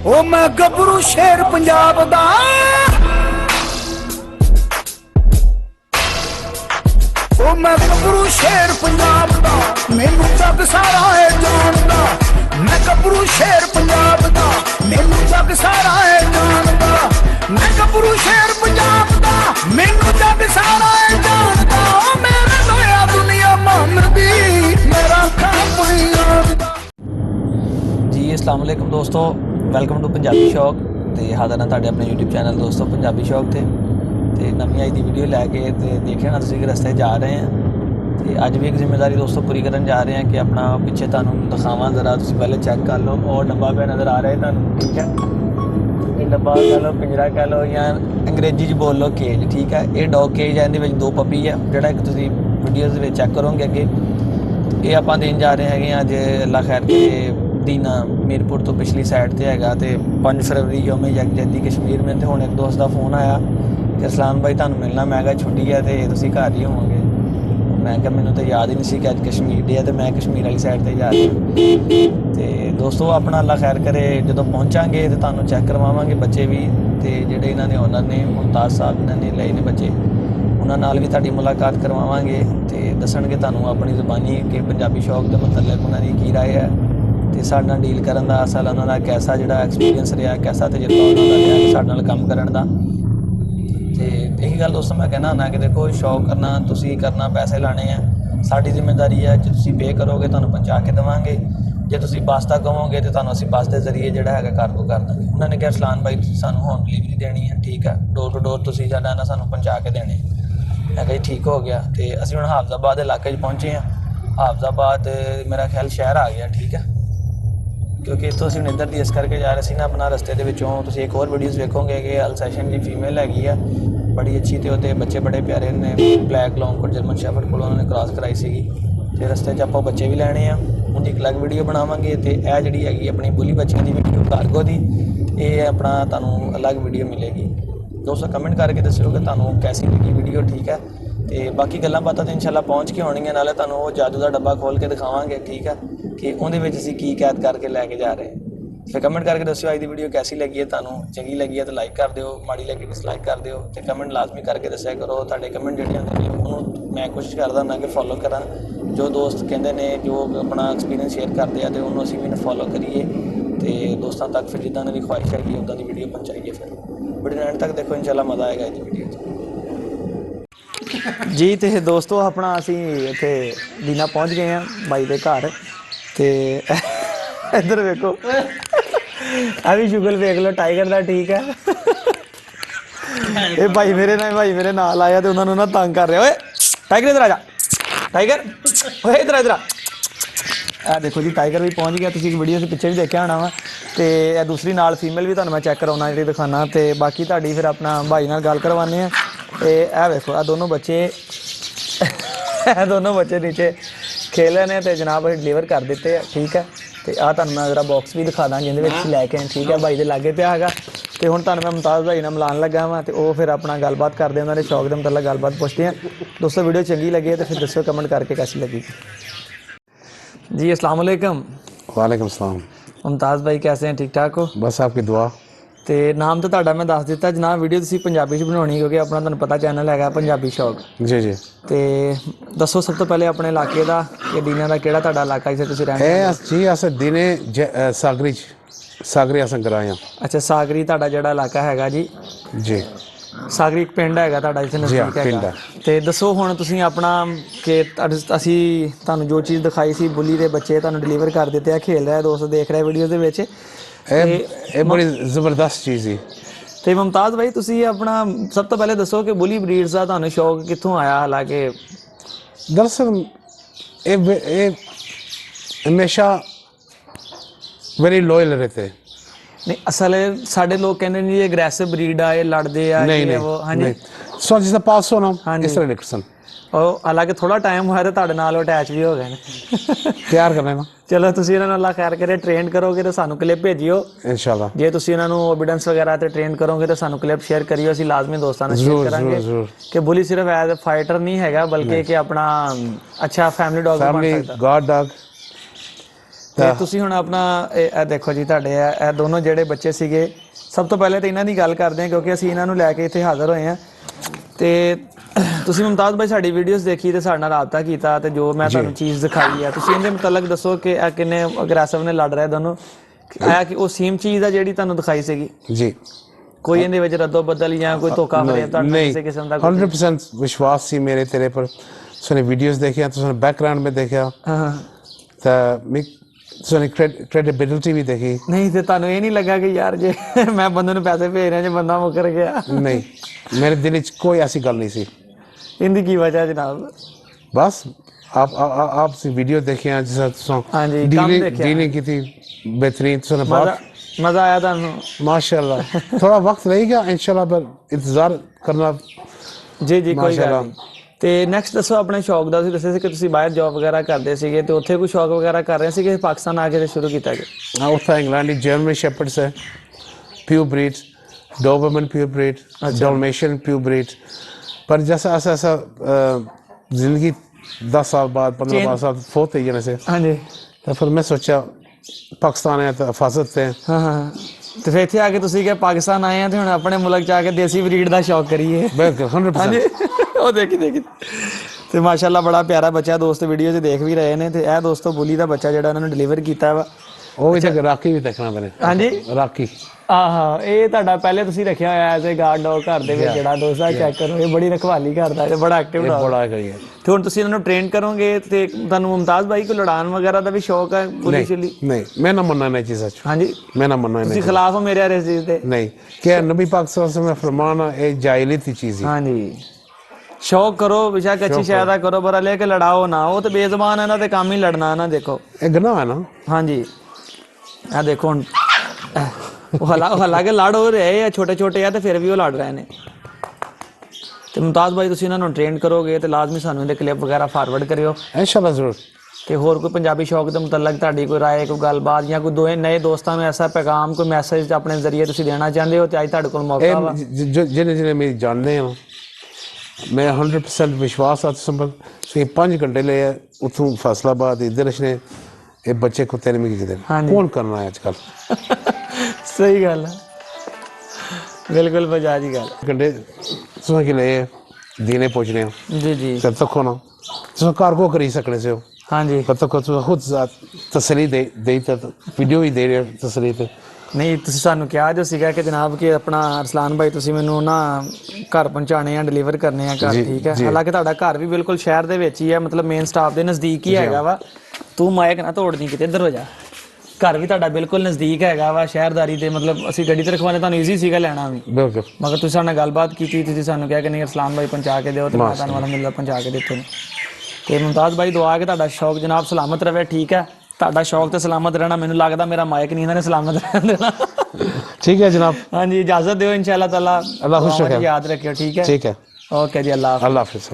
ओ मैं गबरू शेर पंजाब दा ओ मैं गबरू शेर पंजाब दा मैनू जग सारा है जानदा मैं गबरू शेर पंजाब दा मैनू जग सारा है जानदा मैं गबरू शेर पंजाब दा मैनू जग सारा है जानदा ओ मेरे लोया दुनिया मानदी मेरा खाप जी अस्सलाम वालेकुम दोस्तों, वेलकम टू पंजाबी शौक। तो हाज़र हाँ तुहाडे अपने यूट्यूब चैनल दोस्तों पंजाबी शौक ते नवीं अज की वीडियो लैके तो देखिए ना तुसीं कि रस्ते जा रहे हैं तो अज भी एक जिम्मेदारी दोस्तों पूरी करन जा रहे हैं कि अपना पिछे तुहानूं दिखावां ज़रा, तुसीं पहले चैक कर लो। और डब्बा पे नज़र आ रहा है तुहानूं, ठीक है। ये डब्बा कह लो, पिंजरा कह लो, या अंग्रेजी च बोल लो केज, ठीक है। ये डॉग केज है, इहदे विच 2 पपी है जिहड़ा एक तुसीं वीडियोज़ विच चैक करोगे अगे। ये आपां देन जा रहे हैं अज अल्लाह खैर के दीना मीरपुर तो पिछली साइड से है। तो 5 फरवरी यौम यकजहती कश्मीर में। तो हुण एक दोस्त का फोन आया कि अरसलान भाई तुहानूं मिलना। मैं कहा छुट्टी है तो तुसीं घर ही होवोगे। मैं कहा मैनूं तो याद ही नहीं सी कि अज कश्मीर डे है तो मैं कश्मीर वाली साइड से जा रहा। तो दोस्तों अपना अल्लाह खैर करे जो पहुँचांगे तो तुहानूं चैक करवावांगे बच्चे भी। तो जिहड़े इन्हां दे ओनर ने मुमताज़ साहब इन्होंने लए ने बच्चे, उन्हां नाल भी तुहाडी मुलाकात करवावांगे। तो दसणगे तुहानूं अपनी ज़बानी कि पंजाबी शौक के मतलब उन्हां दी की राय है तो साडे नाल डील करन दा, असल उन्हां दा कैसा जिहड़ा एक्सपीरियंस रहा, कैसा तजुर्बा उन्हां दा रहा साडे नाल काम करन दा। तो यही गल दोस्तों मैं कहना ना कि देखो शौक करना तुसीं करना, पैसे लाने हैं, साडी जिम्मेदारी है। जो तुसीं पे करोगे तुहानूं पहुँचा के देवांगे। जे तुसीं बस तक कहोगे तो तुहानूं असीं बस के जरिए जिहड़ा हैगा कार्गो कर देंगे। उन्होंने कहा अरसलान भाई सानूं होम डिलीवरी देनी है, ठीक है, डोर टू डोर तुसीं जिहड़ा ना सानूं पहुँचा के देने। मैं कहा ठीक हो गया। तो असीं हुण हाफजाबाद इलाके पहुँचे हैं। हाफजाबाद मेरा ख्याल शहर आ गया, ठीक है, क्योंकि इतों असीं इधर दी इस करके जा रहे सी ना अपना रस्ते के विचों। तुसीं एक और वीडियोज़ वेखोगे कि अल्सैशन की फीमेल हैगी है बड़ी अच्छी, तो वो बच्चे बड़े प्यारे ने, black long coat German shepherd को उन्होंने क्रॉस कराई सी। तो रस्ते च आपां बच्चे भी लैने हैं, उनकी एक अलग वीडियो बनावांगे। तो यह जिहड़ी हैगी अपनी बुली बच्चियां की वीडियो कार्गो की, ये अपना तुहानूं अलग वीडियो मिलेगी। दोस्तों कमेंट करके दस्सिओ कि तुहानूं कैसी लगी वीडियो, ठीक है। तो बाकी गल्लां बातां तो इंशाल्लाह पहुँच के होणगियां, नाले तुहानूं वो जादू का डब्बा खोल के दिखावांगे, ठीक है, कि उहदे विच असीं की कैद करके लैके जा रहे हैं। फिर कमेंट करके दस्सिओ अज की वीडियो कैसी लगी है, तुहानूं चंगी लगी है तो लाइक कर दिओ, माड़ी लगी डिसलाइक कर दिओ। तो कमेंट लाजमी करके दस्सिया करो। तुहाडे कमेंट जिहड़े हुंदे ने उहनूं मैं कोशिश करदा हुंदा कि फॉलो करा। जो दोस्त कहंदे ने जो अपना एक्सपीरियंस शेयर करते हैं तो उन्होंने असीं भी फॉलो करिए। तो दोस्तों तक फिर जिद्दां दी ख्वाहिश हैगी उदां दी वीडियो पहुँचाइए। फिर वीडियो एंड तक देखो, इंशाल्लाह मज़ा आएगा इस वीडियो जी। तो दोस्तों अपना असीं इत्थे दीना पहुँच गए हैं भाई के घर। तो इधर वेखो अभी शुगल वेख लो टाइगर का, ठीक है। ये भाई मेरे नाल आया तो उन्होंने ना तंग कर रहा। ओए टाइगर इधर आ जा, टाइगर ओए इधर इधर आ देखो जी टाइगर भी पहुँच गया। तुसीं वीडियो से पिछे भी देखा होना वा। तो दूसरी नाल फीमेल भी तुहानूं मैं चैक करवाना जी दिखाना। तो बाकी तुहाडी फिर अपना भाई नाल गल करवाने हैं। तो यह देखो आ दोनों बच्चे नीचे खेल रहे हैं तो जनाब डिलीवर कर दिते हैं, ठीक है। तो आ तुहानूं मैं जरा बॉक्स भी दिखा दा जिहदे लैके आए, ठीक है। भाई दे लागे पिया हैगा। तो हुण तुहानूं मैं मुमताज़ भाई नाल मिलान लगा वा। तो वो फिर अपना गलबात करते हैं, उन्होंने शौक के मतलब गलबात पुछते हैं। दोस्तों वीडियो चंगी लगी है तो फिर दस्सिओ कमेंट करके कैसी लगी जी। अस्सलाम वालेकुम। वालेकुम सलाम। मुमताज़ भाई कैसे हैं, ठीक ठाक हो? बस आपकी दुआ। तो नाम तो तुहाडा मैं दस दिता जनाब। वीडियो तुसीं पंजाबी च बनाउणी क्योंकि अपना तुहानूं पता चैनल हैगा पंजाबी शौक। जी जी। तो दसो सब तो पहले अपने इलाके का कि दीना का किहड़ा तुहाडा इलाका जिथे तुसीं रहिंदे हो? जी अस दिने सागरी अस कराए हैं। अच्छा सागरी तुहाडा जिहड़ा इलाका हैगा जी। जी सागरी एक पिंड हैगा तुहाडा जिथे नज़दीक हैगा। तो दसो हुण तुसीं अपना कि असीं तुहानूं जो चीज़ दिखाई सी बुली दे बच्चे तुहानूं डिलीवर कर दिते, खेल रहा दोस्त देख रहे वीडियो दे विच। ये बड़ी ज़बरदस्त चीज़ है। तो मुमताज़ भाई तुसीं अपना सब तो पहले दसो कि बुली ब्रीड्स का तुहानूं शौक कित्थों आया? हालांकि दरअसल ये हमेशा वेरी लॉयल रहते। नहीं असल साढ़े लोग कहते नहीं ये अग्रेसिव ब्रीड आ, ये लड़ते आ, नहीं वो। हाँ जी सो जिसका पास होना इस तरह निकसन। और हालांकि थोड़ा टाइम हुआ तो तुहाडे नाल अटैच भी हो गए प्यार कर लेना। चलो तुसीं इन्हां नूं अल्लाह खैर करे ट्रेन करोगे तो सानूं क्लिप भेजियो इंशाल्लाह। जे तुसीं इन्हां नूं एविडेंस वगैरह ते ट्रेन करोगे तो सानूं क्लिप शेयर करियो, असीं लाजमी दोस्तां नाल शेयर करांगे कि बुली सिर्फ एज ए फाइटर नहीं हैगा बल्कि कि अपना अच्छा फैमिली डॉग भी बन सकदा। Guard dog. ਤੇ ਤੁਸੀਂ ਹੁਣ ਆਪਣਾ ਇਹ ਦੇਖੋ ਜੀ ਤੁਹਾਡੇ ਇਹ ਦੋਨੋਂ ਜਿਹੜੇ ਬੱਚੇ ਸੀਗੇ, ਸਭ ਤੋਂ ਪਹਿਲੇ ਤਾਂ ਇਹਨਾਂ ਦੀ ਗੱਲ ਕਰਦੇ ਹਾਂ ਕਿਉਂਕਿ ਅਸੀਂ ਇਹਨਾਂ ਨੂੰ ਲੈ ਕੇ ਇੱਥੇ ਹਾਜ਼ਰ ਹੋਏ ਹਾਂ। ਤੇ ਤੁਸੀਂ ਮੁਮਤਾਜ਼ ਭਾਈ ਸਾਡੀ ਵੀਡੀਓਜ਼ ਦੇਖੀ ਤੇ ਸਾਡੇ ਨਾਲ ਰਾਬਤਾ ਕੀਤਾ ਤੇ ਜੋ ਮੈਂ ਤੁਹਾਨੂੰ ਚੀਜ਼ ਦਿਖਾਈ ਹੈ, ਤੁਸੀਂ ਇਹਦੇ ਮੁਤਲਕ ਦੱਸੋ ਕਿ ਇਹ ਕਿੰਨੇ ਅਗਰੈਸਿਵ ਨੇ ਲੜ ਰਹੇ ਦੋਨੋਂ, ਇਹ ਕਿ ਉਹ ਸੇਮ ਚੀਜ਼ ਆ ਜਿਹੜੀ ਤੁਹਾਨੂੰ ਦਿਖਾਈ ਸੀਗੀ ਜੀ? ਕੋਈ ਇਹਦੇ ਵਿੱਚ ਰੱਦੋ ਬਦਲ ਜਾਂ ਕੋਈ ਧੋਖਾ ਫਰੇਬ ਤੁਹਾਡਾ ਕਿਸੇ ਕਿਸਮ ਦਾ? 100% ਵਿਸ਼ਵਾਸ ਸੀ ਮੇਰੇ ਤੇਰੇ ਪਰ। ਤੁਸੀਂ ਵੀਡੀਓਜ਼ ਦੇਖਿਆ, ਤੁਸੀਂ ਬੈਕਗ੍ਰਾਉਂਡ में देखा, ਹਾਂ ਤਾਂ ਤੁਸੀਂ ਕ੍ਰੈਡੀਬਿਲਿਟੀ ਵੀ ਦੇਖੀ। ਨਹੀਂ ਤੇ ਤੁਹਾਨੂੰ ਇਹ ਨਹੀਂ ਲੱਗਾ ਕਿ ਯਾਰ ਜੇ ਮੈਂ ਬੰਦੇ ਨੂੰ ਪੈਸੇ ਭੇਜ ਰਿਹਾ ਜੇ ਬੰਦਾ ਮੁੱਕਰ ਗਿਆ? ਨਹੀਂ, ਮੇਰੇ ਦਿਲ ਵਿੱਚ ਕੋਈ ਐਸੀ ਗੱਲ ਨਹੀਂ ਸੀ। ਇਹਦੀ ਕੀ ਵਜ੍ਹਾ ਜਨਾਬ? बस आप से वीडियो देखे हैं, जिस हाँ जी, काम देखा डीलिंग की थी बेहतरीन। सुना मजा आया था माशाल्लाह। थोड़ा वक्त लगेगा इंशाल्लाह, पर इंतजार करना। जी जी कोई ਗੱਲ ਨਹੀਂ। ਤੇ ਨੈਕਸਟ ਦੱਸੋ ਆਪਣੇ ਸ਼ੌਕ ਦਾ। ਤੁਸੀਂ ਦੱਸਿਆ ਸੀ ਕਿ ਤੁਸੀਂ ਬਾਹਰ ਜੌਬ ਵਗੈਰਾ ਕਰਦੇ ਸੀਗੇ ਤੇ ਉੱਥੇ ਕੋਈ ਸ਼ੌਕ ਵਗੈਰਾ ਕਰ ਰਹੇ ਸੀਗੇ, ਪਾਕਿਸਤਾਨ ਆ ਕੇ ਤੇ ਸ਼ੁਰੂ ਕੀਤਾ ਜੀ? हाँ, उत्तर इंग्लैंड जर्मन शेपर्ड्स है, pure breed, Doberman pure breed, Dalmatian pure breed. पर जैसा ऐसा ऐसा जिंदगी 10 साल बाद 15 साल फोत है जाने से। हाँ जी। तो फिर मैं सोचा पाकिस्तान है तो हिफाजत है। हाँ हाँ। ਤੇ ਫਿਰ ਇੱਥੇ ਆ ਕੇ ਤੁਸੀਂ ਕਿ ਪਾਕਿਸਤਾਨ ਆਏ ਆ ਤੇ ਹੁਣ ਆਪਣੇ ਮੁਲਕ ਚ ਆ ਕੇ ਦੇਸੀ ਬਰੀਡ ਦਾ ਸ਼ੌਕ ਕਰੀਏ। ਬਿਲਕੁਲ 100%। ਉਹ ਦੇਖੀ ਤੇ ਮਾਸ਼ਾਅੱਲਾ ਬੜਾ ਪਿਆਰਾ ਬੱਚਾ ਦੋਸਤ ਵੀਡੀਓ 'ਚ ਦੇਖ ਵੀ ਰਹੇ ਨੇ। ਤੇ ਇਹ ਦੋਸਤੋ ਬੁਲੀ ਦਾ ਬੱਚਾ ਜਿਹੜਾ ਉਹਨਾਂ ਨੂੰ ਡਿਲੀਵਰ ਕੀਤਾ ਵਾ, ਉਹ ਵੀ ਤੇ ਰਾਕੀ ਵੀ ਦੇਖਣਾ ਮੈਨੇ। ਹਾਂਜੀ ਰਾਕੀ। ਆਹਾ, ਇਹ ਤੁਹਾਡਾ ਪਹਿਲੇ ਤੁਸੀਂ ਰੱਖਿਆ ਹੋਇਆ ਐਜ਼ ਏ ਗਾਰਡ ਡੌਗ ਘਰ ਦੇ ਵਿੱਚ ਜਿਹੜਾ ਦੋਸਤ ਚੈੱਕ ਕਰੋ, ਇਹ ਬੜੀ ਰਖਵਾਲੀ ਕਰਦਾ ਤੇ ਬੜਾ ਐਕਟਿਵ ਡੌਗ। ਬੜਾ ਕਰੀਏ। ਤੇ ਹੁਣ ਤੁਸੀਂ ਇਹਨਾਂ ਨੂੰ ਟ੍ਰੇਨ ਕਰੋਗੇ ਤੇ ਤੁਹਾਨੂੰ ਮੁਮਤਾਜ਼ ਭਾਈ ਕੋ ਲੜਾਨ ਵਗੈਰਾ ਦਾ ਵੀ ਸ਼ੌਕ ਹੈ ਪੁਲਿਸ ਲਈ? ਨਹੀਂ, ਮੈਂ ਨਾ ਮੰਨਣਾ ਇਹ ਚੀਜ਼ਾਂ। ਹਾਂਜੀ, ਮੈਂ ਨਾ ਮੰਨਣਾ। ਤੁਸੀਂ ਖਿਲਾਫ ਹੋ ਮੇਰੇ ਇਸ ਚੀਜ਼ ਦੇ? ਨਹੀਂ, ਕਿ ਨਬੀ ਪਾਕ ਸੱਲੱਲਾहु अलैहि वसल्लम फरमान है, ये जाहिलियत की चीज है। ਹਾਂਜੀ, ਸ਼ੌਕ ਕਰੋ बेशक अच्छी शायदा करो पर लेके लड़ाओ ना। वो तो बेजुबान है ना, तो काम ही लड़ना है ना। देखो ये गुनाह है ना। हाँ जी, आ देखो ਹਾਲਾਂਕਿ ਲੜ ਹੋ ਰਹੇ ਆ ਛੋਟੇ ਛੋਟੇ ਆ ਤੇ ਫਿਰ ਵੀ ਉਹ ਲੜ ਰਹੇ ਨੇ। ਤੇ ਮੁਮਤਾਜ਼ ਭਾਈ ਤੁਸੀਂ ਇਹਨਾਂ ਨੂੰ ਟ੍ਰੇਨ ਕਰੋਗੇ ਤੇ ਲਾਜ਼ਮੀ ਸਾਨੂੰ ਇਹਦੇ ਕਲਿੱਪ ਵਗੈਰਾ ਫਾਰਵਰਡ ਕਰਿਓ इंशाल्लाह ਜ਼ਰੂਰ। ਤੇ ਹੋਰ ਕੋਈ ਪੰਜਾਬੀ ਸ਼ੌਕ ਦੇ ਮੁਤਲਕ ਤੁਹਾਡੀ ਕੋਈ ਰਾਏ, ਕੋਈ ਗੱਲਬਾਤ ਜਾਂ ਕੋਈ ਦੋਵੇਂ ਨਵੇਂ ਦੋਸਤਾਂ ਨੂੰ ਐਸਾ ਪੈਗਾਮ, ਕੋਈ ਮੈਸੇਜ ਆਪਣੇ ਜ਼ਰੀਏ ਤੁਸੀਂ ਦੇਣਾ ਚਾਹੁੰਦੇ ਹੋ ਤੇ ਅੱਜ ਤੁਹਾਡੇ ਕੋਲ ਮੌਕਾ ਵਾ। ਜਿਹਨੇ ਮੇਰੀ ਜਾਣਦੇ ਆ, मैं 100% विश्वास आ संभल से 5 घंटे ले उतों फैसलाबाद इधर ने ये बच्चे को तेरे में कौन करना है आजकल? सही गल है, बिल्कुल बजाज ही गल। घंटे तुम कि ले दीने पहुंचने जी जी तब तक हो ना तुम कार को करी सकने से हो। हाँ जी, तब तक तुम खुद तसली दे वीडियो ही दे रहे हो तसली पे। ਨਹੀਂ ਤੁਸੀਂ ਸਾਨੂੰ ਕਿਹਾ ਜੋ ਸੀਗਾ ਕਿ ਜਨਾਬ ਕਿ ਆਪਣਾ ਅਰਸਲਾਨ ਭਾਈ ਤੁਸੀਂ ਮੈਨੂੰ ਨਾ ਘਰ ਪਹੁੰਚਾਣੇ ਆ, ਡਿਲੀਵਰ ਕਰਨੇ ਆ ਘਰ, ਠੀਕ ਹੈ। ਹਾਲਾਂਕਿ ਤੁਹਾਡਾ ਘਰ ਵੀ ਬਿਲਕੁਲ ਸ਼ਹਿਰ ਦੇ ਵਿੱਚ ਹੀ ਹੈ, ਮਤਲਬ ਮੇਨ ਸਟਾਪ ਦੇ ਨਜ਼ਦੀਕ ਹੀ ਹੈਗਾ ਵਾ। ਤੂੰ ਮਾਇਕ ਨਾ ਤੋੜਨੀ ਕਿਤੇ, ਇੱਧਰ ਹੋ ਜਾ। ਘਰ ਵੀ ਤੁਹਾਡਾ ਬਿਲਕੁਲ ਨਜ਼ਦੀਕ ਹੈਗਾ ਵਾ ਸ਼ਹਿਰਦਾਰੀ ਦੇ, ਮਤਲਬ ਅਸੀਂ ਗੱਡੀ ਤੇ ਰਖਵਾਣੇ ਤੁਹਾਨੂੰ ਈਜ਼ੀ ਸੀਗਾ ਲੈਣਾ ਵੀ। ਬਿਲਕੁਲ। ਮਗਰ ਤੁਸੀਂ ਸਾਡੇ ਨਾਲ ਗੱਲਬਾਤ ਕੀਤੀ, ਤੁਸੀਂ ਸਾਨੂੰ ਕਿਹਾ ਕਿ ਨਹੀਂ ਅਰਸਲਾਨ ਭਾਈ ਪਹੁੰਚਾ ਕੇ ਦਿਓ ਤੇ ਮੈਂ ਤੁਹਾਨੂੰ ਅਲਹਮਦੁਲਿਲਾ ਪਹੁੰਚਾ ਕੇ ਦਿੱਤੇ ਨੇ। ਤੇ ਮੁਮਤਾਜ਼ ਭਾਈ ਦੁਆ ਕਿ ਤੁਹਾਡਾ ਸ਼ੌਕ ਜਨਾਬ ਸਲਾਮਤ ਰਵੇ, ਠੀਕ ਹੈ। ਤੁਹਾਡਾ ਸ਼ੌਕ ਤੇ ਸਲਾਮਤ ਰਹਿਣਾ, ਮੈਨੂੰ ਲੱਗਦਾ ਮੇਰਾ ਮਾਈਕ ਨਹੀਂ ਇਹਨਾਂ ਨੇ ਸਲਾਮਤ ਰਹਿਣ ਦੇਣਾ। ठीक है जनाब। हाँ जी, इजाजत दो इंशाल्लाह ताला। अल्लाह खुश रखे, याद रखियो, ठीक है। ठीक है, ओके जी, अल्लाह हाफिज़।